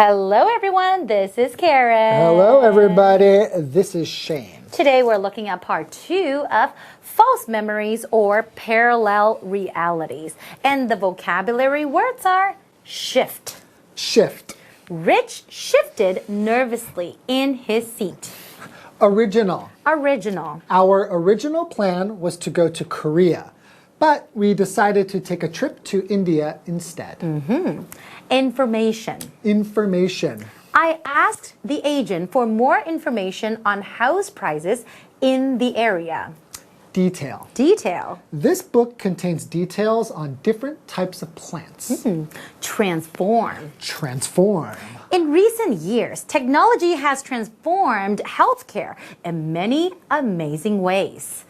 Hello everyone, this is Karen. Hello everybody, this is Shane. Today we're looking at part 2 of false memories or parallel realities. And the vocabulary words are shift. Shift. Rich shifted nervously in his seat. Original. Original. Our original plan was to go to Korea, but we decided to take a trip to India instead. Information. Information. I asked the agent for more information on house prices in the area. Detail. Detail. This book contains details on different types of plants. Transform. Transform. In recent years, technology has transformed healthcare in many amazing ways.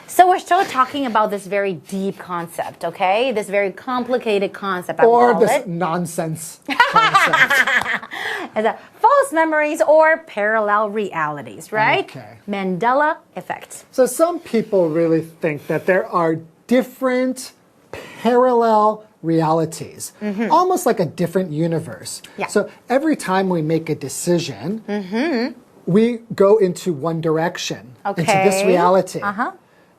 So we're still talking about this very deep concept, okay? This very complicated concept. Or this nonsense concept. As a false memories or parallel realities, right? Okay. Mandela effect. So some people really think that there are different parallel realities, almost like a different universe. Yeah. So every time we make a decision, we go into one direction, into this reality.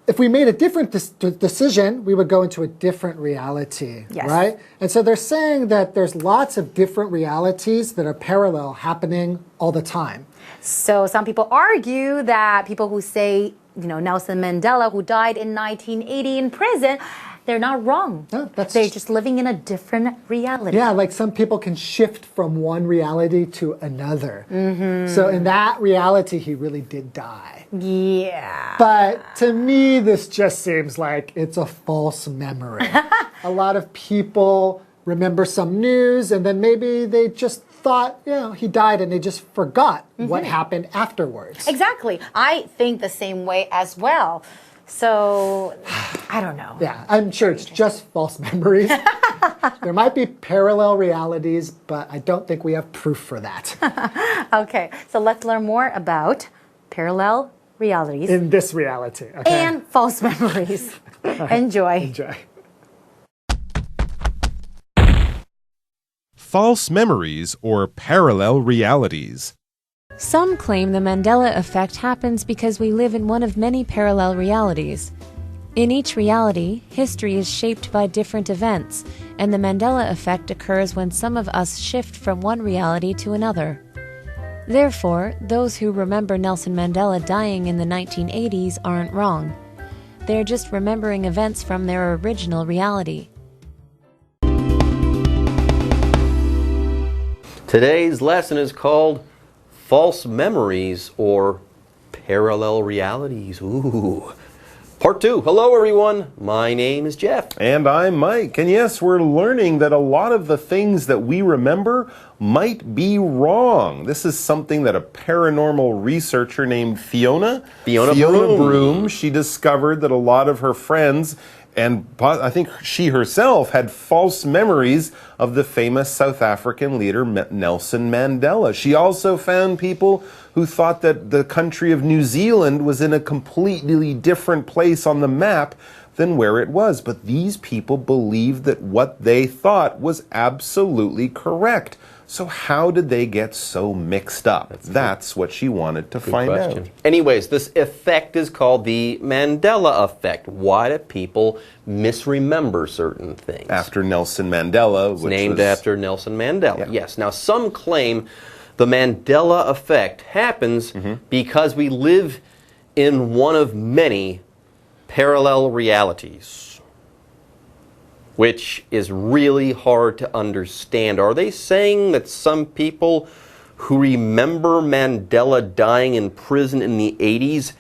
If we made a different decision, we would go into a different reality, right? And so they're saying that there's lots of different realities that are parallel happening all the time. So some people argue that people who say, Nelson Mandela, who died in 1980 in prison, they're not wrong. No, they're just living in a different reality. Yeah, like some people can shift from one reality to another. So in that reality, he really did die. Yeah. But to me, this just seems like it's a false memory. A lot of people remember some news and then maybe they just thought, he died and they just forgot what happened afterwards. Exactly. I think the same way as well. So, I don't know. Yeah, I'm sure it's just false memories. There might be parallel realities, but I don't think we have proof for that. Okay, so let's learn more about parallel realities. In this reality, okay? And false memories. Enjoy. Enjoy. False memories or parallel realities. Some claim the Mandela effect happens because we live in one of many parallel realities. In each reality, history is shaped by different events, and the Mandela effect occurs when some of us shift from one reality to another. Therefore, those who remember Nelson Mandela dying in the 1980s aren't wrong. They're just remembering events from their original reality. Today's lesson is called False Memories or Parallel Realities. Ooh. Part 2. Hello, everyone. My name is Jeff. And I'm Mike. And yes, we're learning that a lot of the things that we remember might be wrong. This is something that a paranormal researcher named Fiona Broom, she discovered that a lot of her friends and I think she herself had false memories of the famous South African leader Nelson Mandela. She also found people who thought that the country of New Zealand was in a completely different place on the map than where it was. But these people believed that what they thought was absolutely correct. So how did they get so mixed up? That's what she wanted to find out. Anyways, this effect is called the Mandela effect. Why do people misremember certain things? After Nelson Mandela, which named after Nelson Mandela. Yeah. Yes. Now, some claim the Mandela effect happens because we live in one of many parallel realities, which is really hard to understand. Are they saying that some people who remember Mandela dying in prison in the 80s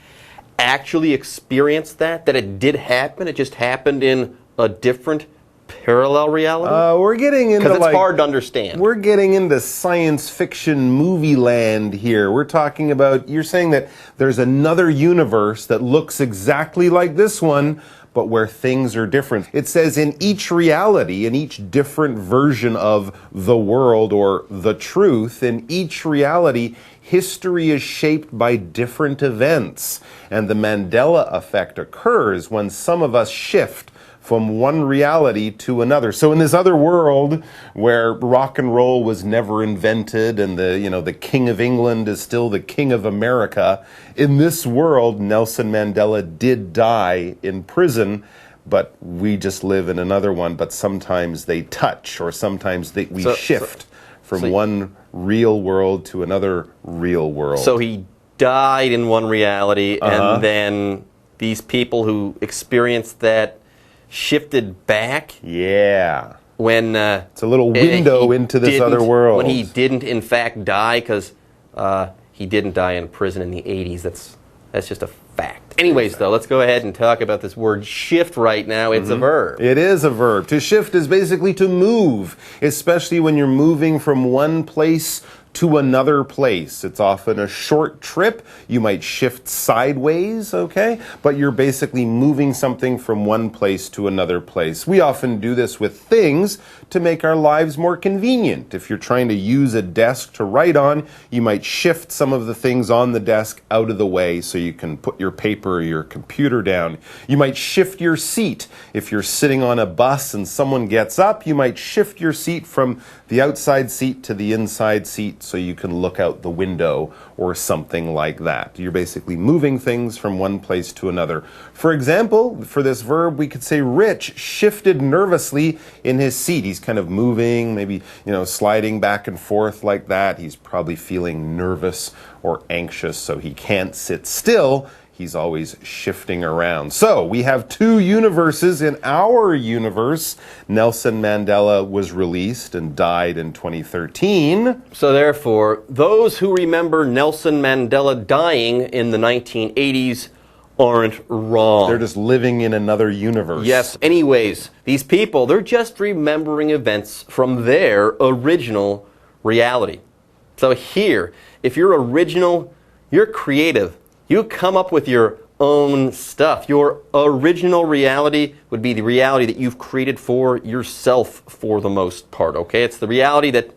actually experienced that it did happen? It just happened in a different parallel reality? We're getting into because it's hard to understand. We're getting into science fiction movie land here. We're talking about, you're saying that there's another universe that looks exactly like this one, but where things are different. It says in each reality, in each different version of the world or the truth, in each reality, history is shaped by different events. And the Mandela effect occurs when some of us shift from one reality to another. So in this other world where rock and roll was never invented and the King of England is still the King of America, in this world, Nelson Mandela did die in prison, but we just live in another one. But sometimes they touch, or sometimes we shift from one real world to another real world. So he died in one reality, and then these people who experienced that shifted back. Yeah. When it's a little window into this other world. When he didn't, in fact, die, because he didn't die in prison in the 80s. That's just a fact. Anyways, though, let's go ahead and talk about this word shift right now. It's a verb. It is a verb. To shift is basically to move, especially when you're moving from one place to another place. It's often a short trip. You might shift sideways, okay? But you're basically moving something from one place to another place. We often do this with things to make our lives more convenient. If you're trying to use a desk to write on, you might shift some of the things on the desk out of the way so you can put your paper or your computer down. You might shift your seat. If you're sitting on a bus and someone gets up, you might shift your seat from the outside seat to the inside seat so you can look out the window or something like that. You're basically moving things from one place to another. For example, for this verb, we could say Rich shifted nervously in his seat. He's kind of moving, maybe, sliding back and forth like that. He's probably feeling nervous or anxious, so he can't sit still. He's always shifting around. So we have two universes. In our universe, Nelson Mandela was released and died in 2013. So therefore, those who remember Nelson Mandela dying in the 1980s aren't wrong. They're just living in another universe. Yes. Anyways, these people, they're just remembering events from their original reality. So here, if you're original, you're creative. You come up with your own stuff. Your original reality would be the reality that you've created for yourself for the most part, okay? It's the reality that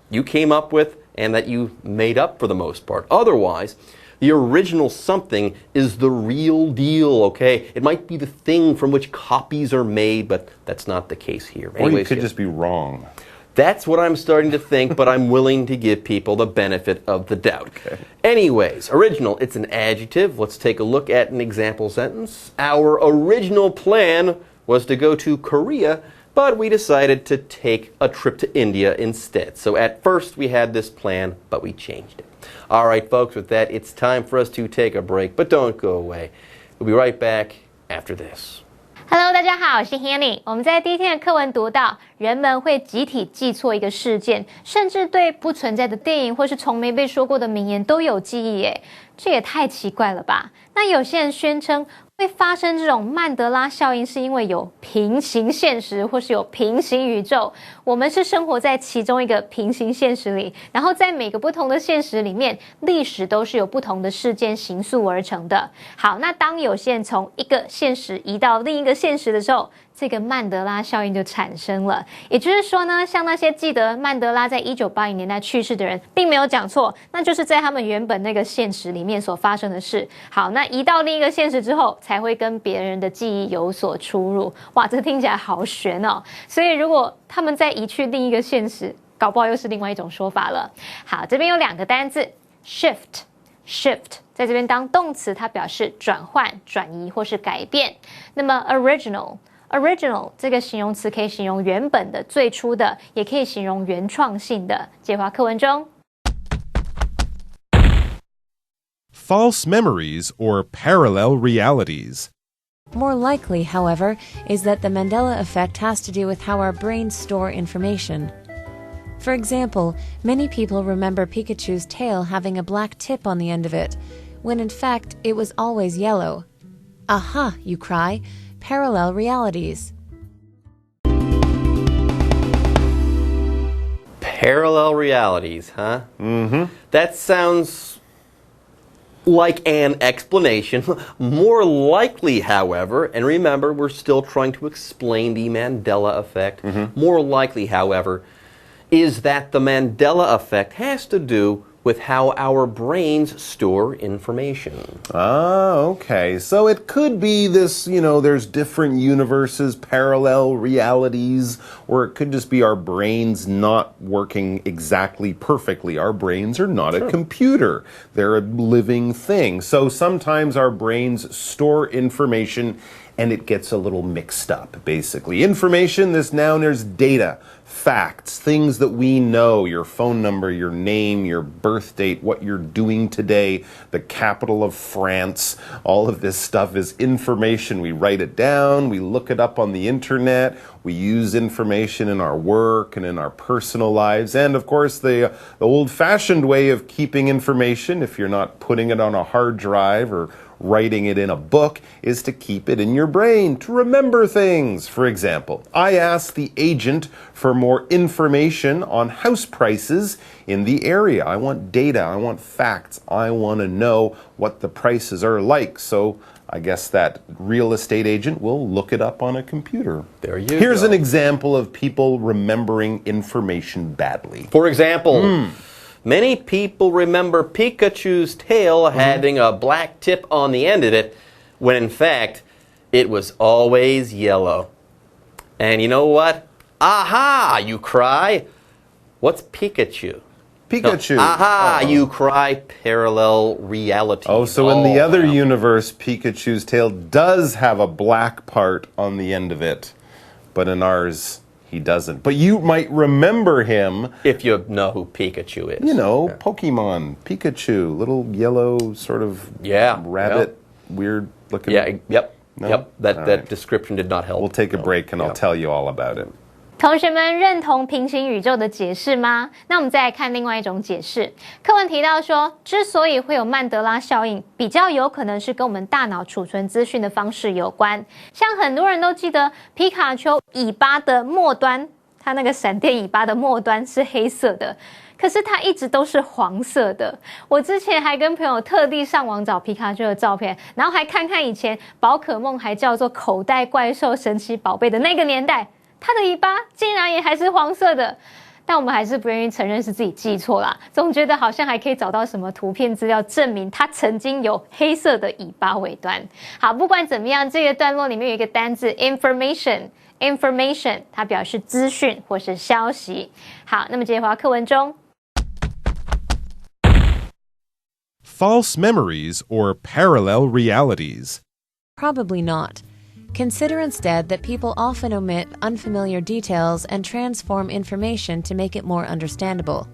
you came up with and that you made up for the most part. Otherwise, the original something is the real deal, okay? It might be the thing from which copies are made, but that's not the case here. Or you could just be wrong. That's what I'm starting to think, but I'm willing to give people the benefit of the doubt. Okay. Anyways, original, it's an adjective. Let's take a look at an example sentence. Our original plan was to go to Korea, but we decided to take a trip to India instead. So at first we had this plan, but we changed it. All right, folks, with that, it's time for us to take a break, but don't go away. We'll be right back after this. Hello， 大家好，我是 Hanny。我们在第一天的课文读到，人们会集体记错一个事件，甚至对不存在的电影或是从没被说过的名言都有记忆耶，这也太奇怪了吧？那有些人宣称会发生这种曼德拉效应，是因为有平行现实或是有平行宇宙。我们是生活在其中一个平行现实里，然后在每个不同的现实里面，历史都是由不同的事件形塑而成的。好，那当有些人从一个现实移到另一个现实的时候，这个曼德拉效应就产生了。也就是说呢，像那些记得曼德拉在1980年代去世的人，并没有讲错，那就是在他们原本那个现实里面所发生的事。好，那移到另一个现实之后，才会跟别人的记忆有所出入。哇，这听起来好悬哦。所以如果他们再移去另一个现实，搞不好又是另外一种说法了。好，这边有两个单字 shift 在这边当动词，它表示转换、转移或是改变。那么 original 这个形容词可以形容原本的、最初的，也可以形容原创性的。介华课文中 False memories or parallel realities. More likely, however, is that the Mandela effect has to do with how our brains store information. For example, many people remember Pikachu's tail having a black tip on the end of it, when in fact it was always yellow. Aha, you cry, parallel realities. Parallel realities, huh? Mm-hmm. That sounds like an explanation. More likely, however, and remember, we're still trying to explain the Mandela effect. Mm-hmm. More likely, however, is that the Mandela effect has to do with how our brains store information. Ah, okay. So it could be this, there's different universes, parallel realities, or it could just be our brains not working exactly perfectly. Our brains are not a computer. They're a living thing. So sometimes our brains store information and it gets a little mixed up, basically. Information, this noun, there's data, facts, things that we know, your phone number, your name, your birth date, what you're doing today, the capital of France. All of this stuff is information. We write it down, we look it up on the internet, we use information in our work and in our personal lives. And of course, the old-fashioned way of keeping information, if you're not putting it on a hard drive or writing it in a book, is to keep it in your brain, to remember things. For example, I asked the agent for more information on house prices in the area. I want data, I want facts, I want to know what the prices are like. So I guess that real estate agent will look it up on a computer. There you Here's go. an example of people remembering information badly. For example, many people remember Pikachu's tail having a black tip on the end of it, when in fact, it was always yellow. And you know what? Aha, you cry. What's Pikachu? Pikachu. No, aha, you cry, parallel reality. Oh, so in the other universe, Pikachu's tail does have a black part on the end of it. But in ours, he doesn't. But you might remember him. If you know who Pikachu is. Pokemon, Pikachu, little yellow sort of rabbit, weird looking. No? That description did not help. We'll take a break and I'll tell you all about it. 同学们认同平行宇宙的解释吗？那我们再来看另外一种解释。课文提到说，之所以会有曼德拉效应，比较有可能是跟我们大脑储存资讯的方式有关。像很多人都记得皮卡丘尾巴的末端，它那个闪电尾巴的末端是黑色的，可是它一直都是黄色的。我之前还跟朋友特地上网找皮卡丘的照片，然后还看看以前宝可梦还叫做口袋怪兽神奇宝贝的那个年代。它的尾巴竟然也还是黄色的，但我们还是不愿意承认是自己记错啦，总觉得好像还可以找到什么图片资料证明它曾经有黑色的尾巴尾端。好，不管怎么样，这个段落里面有一个单字 information， 它表示资讯或是消息。好，那么接着回到课文中。False memories or parallel realities. Probably not. Consider instead that people often omit unfamiliar details and transform information to make it more understandable.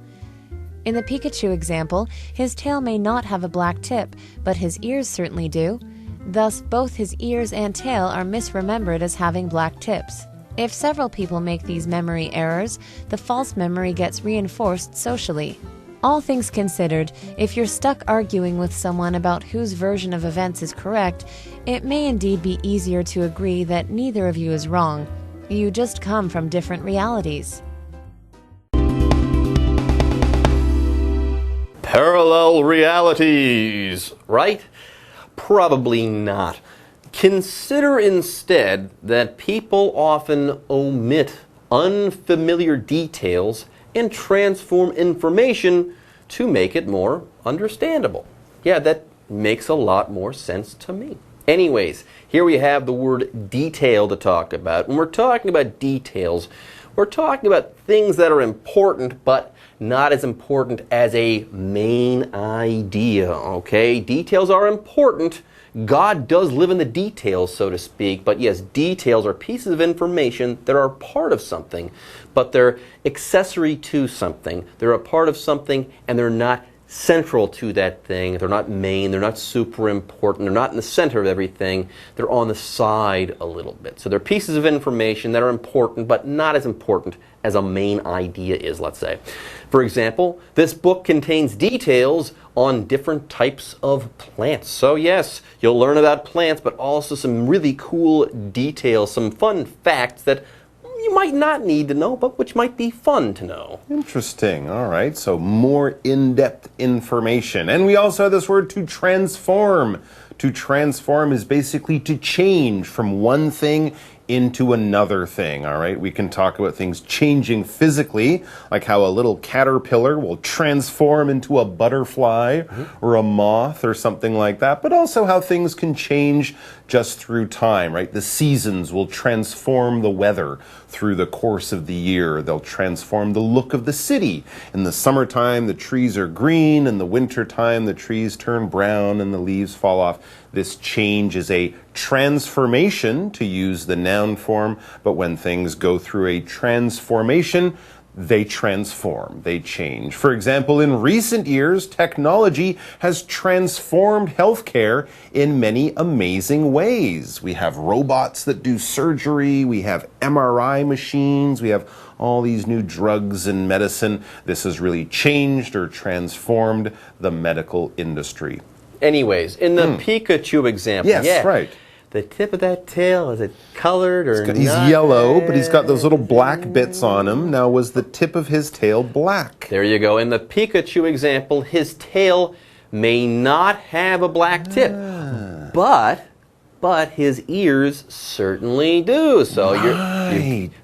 In the Pikachu example, his tail may not have a black tip, but his ears certainly do. Thus, both his ears and tail are misremembered as having black tips. If several people make these memory errors, the false memory gets reinforced socially. All things considered, if you're stuck arguing with someone about whose version of events is correct, it may indeed be easier to agree that neither of you is wrong. You just come from different realities. Parallel realities, right? Probably not. Consider instead that people often omit unfamiliar details and transform information to make it more understandable. Yeah, that makes a lot more sense to me. Anyways, here we have the word detail to talk about. When we're talking about details, we're talking about things that are important but not as important as a main idea, okay? Details are important. God does live in the details, so to speak, but yes, details are pieces of information that are part of something, but they're accessory to something. They're a part of something, and they're not central to that thing. They're not main. They're not super important. They're not in the center of everything. They're on the side a little bit. So they're pieces of information that are important, but not as important as a main idea is, let's say. For example, this book contains details on different types of plants. So yes, you'll learn about plants, but also some really cool details, some fun facts that you might not need to know, but which might be fun to know. Interesting. All right. So more in-depth information. And we also have this word to transform. To transform is basically to change from one thing into another thing, all right? We can talk about things changing physically, like how a little caterpillar will transform into a butterfly or a moth or something like that, but also how things can change just through time, right? The seasons will transform the weather through the course of the year. They'll transform the look of the city. In the summertime, the trees are green. In the wintertime, the trees turn brown and the leaves fall off. This change is a transformation, to use the noun form, but when things go through a transformation, they transform, they change. For example, in recent years, technology has transformed healthcare in many amazing ways. We have robots that do surgery, we have MRI machines, we have all these new drugs and medicine. This has really changed or transformed the medical industry. Anyways, in the Pikachu example, yes, right. The tip of that tail, is it colored or not? He's yellow, but he's got those little black bits on him. Now, was the tip of his tail black? There you go. In the Pikachu example, his tail may not have a black tip, but his ears certainly do. So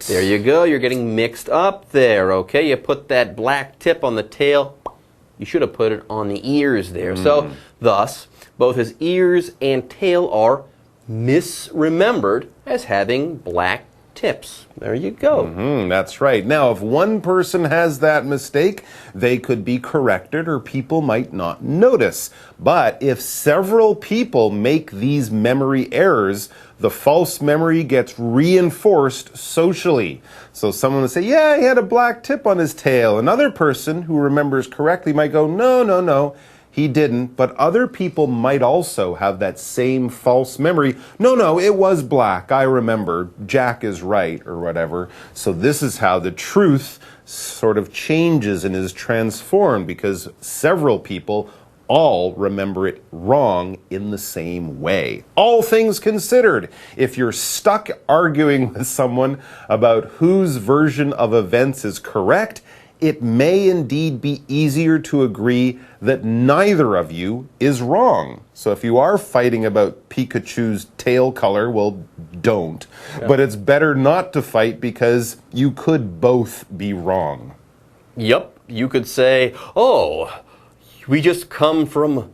there you go. You're getting mixed up there, okay? You put that black tip on the tail. You should have put it on the ears there. So, thus, both his ears and tail are misremembered as having black tips. There you go. That's right. Now, if one person has that mistake, they could be corrected or people might not notice. But if several people make these memory errors, the false memory gets reinforced socially. So someone would say, yeah, he had a black tip on his tail. Another person who remembers correctly might go, no, he didn't. But other people might also have that same false memory. No, it was black. I remember. Jack is right, or whatever. So this is how the truth sort of changes and is transformed, because several people all remember it wrong in the same way. All things considered, if you're stuck arguing with someone about whose version of events is correct, it may indeed be easier to agree that neither of you is wrong. So if you are fighting about Pikachu's tail color, well, don't. Yeah. But it's better not to fight because you could both be wrong. Yep, you could say, oh, we just come from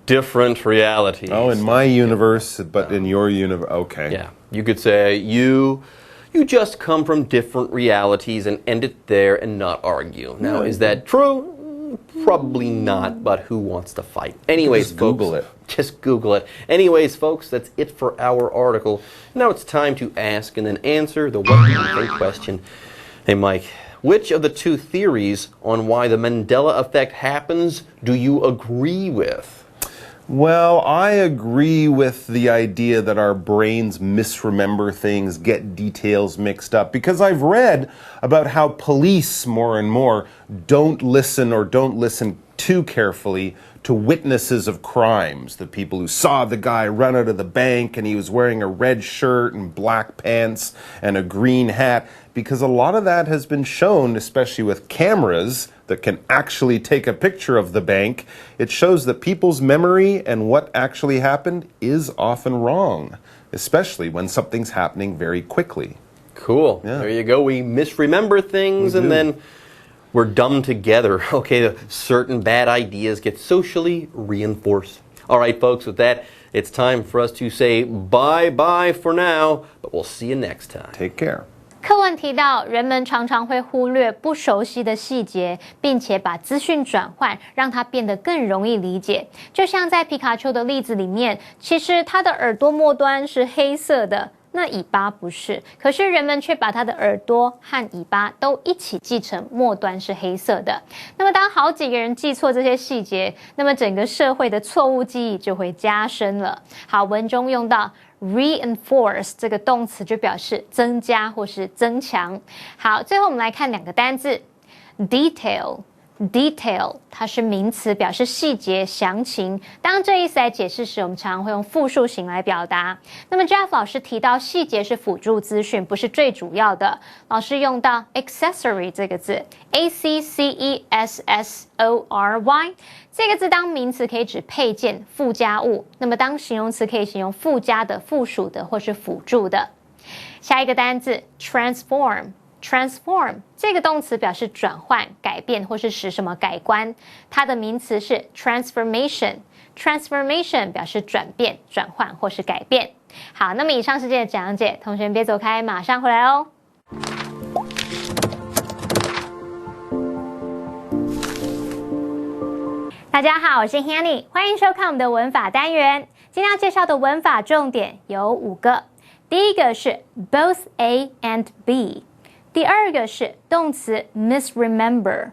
different realities. Oh, in my universe, but in your universe, okay. Yeah, you could say, you just come from different realities and end it there and not argue. Now, is that true? Probably not, but who wants to fight? Anyways, just Google it. Just Google it. Anyways, folks, that's it for our article. Now it's time to ask and then answer the what do you think question. Hey, Mike, which of the two theories on why the Mandela effect happens do you agree with? Well, I agree with the idea that our brains misremember things, get details mixed up, because I've read about how police more and more don't listen too carefully to witnesses of crimes, the people who saw the guy run out of the bank and he was wearing a red shirt and black pants and a green hat, because a lot of that has been shown, especially with cameras that can actually take a picture of the bank. It shows that people's memory and what actually happened is often wrong, especially when something's happening very quickly. Cool. Yeah. There you go. We misremember things and then we're dumb together. Okay, certain bad ideas get socially reinforced. All right, folks, with that, it's time for us to say bye-bye for now, but we'll see you next time. Take care. 课文提到，人们常常会忽略不熟悉的细节，并且把资讯转换，让它变得更容易理解。就像在皮卡丘的例子里面，其实它的耳朵末端是黑色的，那尾巴不是，可是人们却把它的耳朵和尾巴都一起记成末端是黑色的。那么当好几个人记错这些细节，那么整个社会的错误记忆就会加深了。好，文中用到reinforce 这个动词就表示增加或是增强。好，最后我们来看两个单字 detail 它是名词，表示细节详情。当这意思来解释时，我们常常会用复数型来表达。那么 Jeff 老师提到细节是辅助资讯，不是最主要的。老师用到 accessory 这个字 accessory 这个字当名词可以指配件、附加物，那么当形容词可以形容附加的、附属的或是辅助的。下一个单字 transform 这个动词表示转换、改变或是使什么改观，它的名词是 transformation 表示转变、转换或是改变。好，那么以上是这个讲解，同学们别走开，马上回来哦。大家好，我是 Hanny， 欢迎收看我们的文法单元。今天要介绍的文法重点有5个。第一个是 both A and B， 第二个是动词 misremember，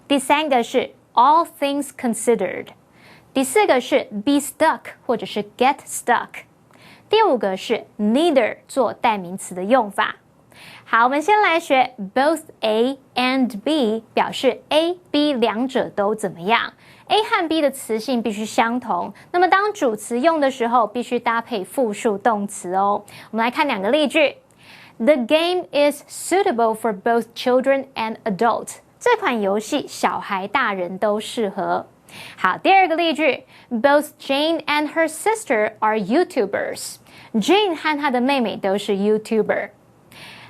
第三个是 all things considered， 第四个是 be stuck 或者是 get stuck， 第5个是 neither 做代名词的用法。好，我们先来学 both A and B， 表示 A、B 两者都怎么样。A 和 B 的词性必须相同，那么当主词用的时候，必须搭配复数动词哦。我们来看2个例句。The game is suitable for both children and adults。这款游戏小孩、大人都适合。好，第2个例句。Both Jane and her sister are YouTubers。Jane 和她的妹妹都是 YouTuber。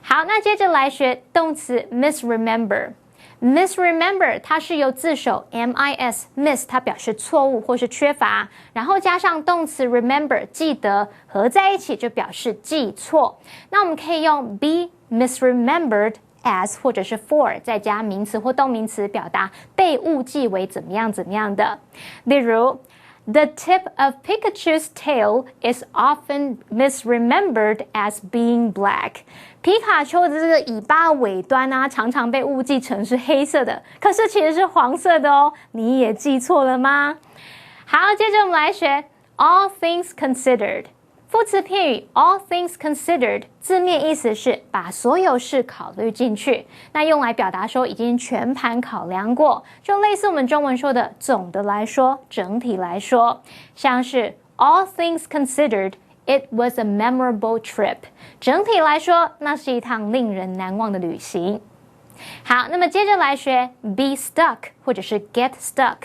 好，那接着来学动词 misremember。misremember 它是由字首 miss 它表示错误或是缺乏，然后加上动词 remember 记得，合在一起就表示记错。那我们可以用 be misremembered as 或者是 for 再加名词或动名词，表达被误记为怎么样怎么样的。例如The tip of Pikachu's tail is often misremembered as being black。皮卡丘的这个尾巴尾端啊，常常被误记成是黑色的，可是其实是黄色的哦。你也记错了吗？好，接着我们来学 all things considered。副词片语 all things considered 字面意思是把所有事考虑进去，那用来表达说已经全盘考量过，就类似我们中文说的总的来说、整体来说，像是 all things considered it was a memorable trip。整体来说，那是一趟令人难忘的旅行。好，那么接着来学 be stuck 或者是 get stuck。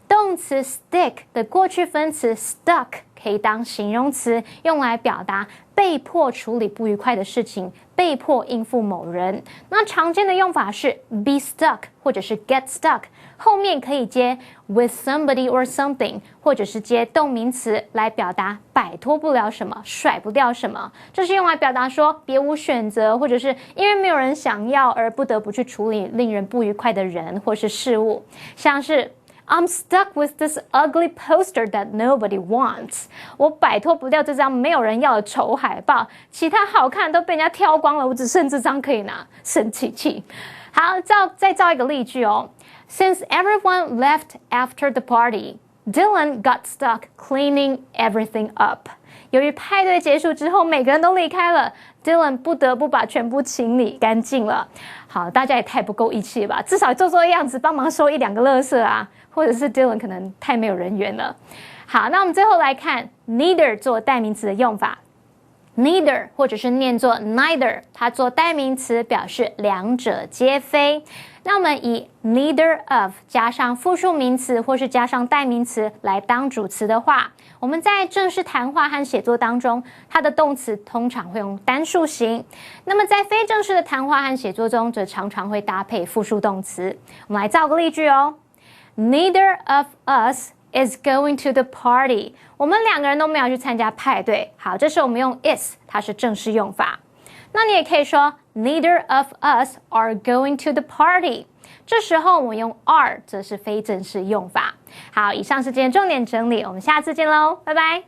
动词 stick 的过去分词 stuck 可以当形容词，用来表达被迫处理不愉快的事情，被迫应付某人。那常见的用法是 be stuck 或者是 get stuck， 后面可以接 with somebody or something， 或者是接动名词来表达摆脱不了什么，甩不掉什么。这是用来表达说别无选择，或者是因为没有人想要而不得不去处理令人不愉快的人或是事物，像是I'm stuck with this ugly poster that nobody wants。 我摆脱不掉这张没有人要的丑海报，其他好看都被人家挑光了，我只剩这张可以拿，生气气。好，再造一个例句哦。Since everyone left after the party, Dylan got stuck cleaning everything up。 由于派对结束之后每个人都离开了， Dylan 不得不把全部清理干净了。好，大家也太不够义气了吧，至少做做样子，帮忙收1-2个垃圾啊，或者是 Dylan 可能太没有人缘了。好，那我们最后来看 neither 做代名词的用法。neither 或者是念作 neither， 它做代名词表示两者皆非。那我们以 neither of 加上复数名词或是加上代名词来当主词的话，我们在正式谈话和写作当中，它的动词通常会用单数型。那么在非正式的谈话和写作中，则常常会搭配复数动词。我们来造个例句哦。Neither of us is going to the party。 我们2个人都没有去参加派对。好，这时候我们用 is， 它是正式用法。那你也可以说 Neither of us are going to the party。 这时候我们用 are， 则是非正式用法。好，以上是今天重点整理，我们下次见喽，拜拜。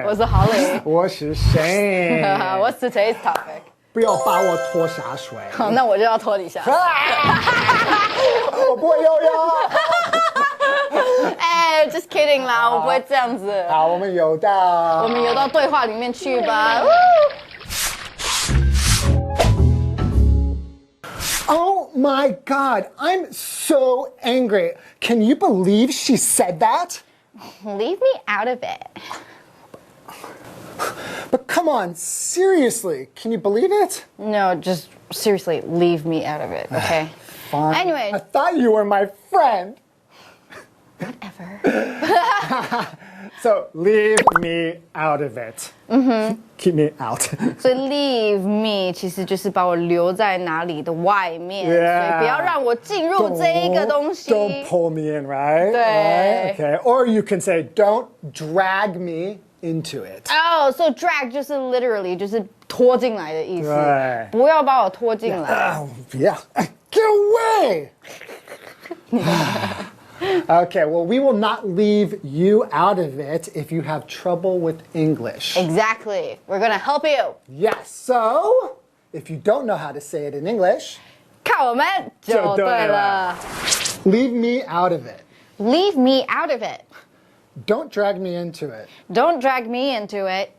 我是郝蕾，我是谁？What's today's topic？ 不要把我拖下水。好，那我就要拖你下水。我不会游泳。哎，just kidding 啦，我不会这样子。好，我们游到对话里面去吧。哦。my God, I'm so angry. Can you believe she said that? Leave me out of it. But come on, seriously, can you believe it? No, just seriously, leave me out of it, okay? Fine. Anyway. I thought you were my friend. Whatever. So leave me out of it. Keep me out. 所以 leave me 其实就是把我留在哪里的外面， Yeah. 所以不要让我进入这一个东西。 Don't pull me in, right? 对。 Right? Okay. Or you can say, don't drag me into it. Oh, so drag 就是 literally 就是拖进来的意思，对。不要把我拖进来。 Oh, yeah. Get away! Okay, well, we will not leave you out of it if you have trouble with English. Exactly. We're gonna help you. Yes, so if you don't know how to say it in English, 看我们就对了。 leave me out of it. Leave me out of it. Don't drag me into it. Don't drag me into it.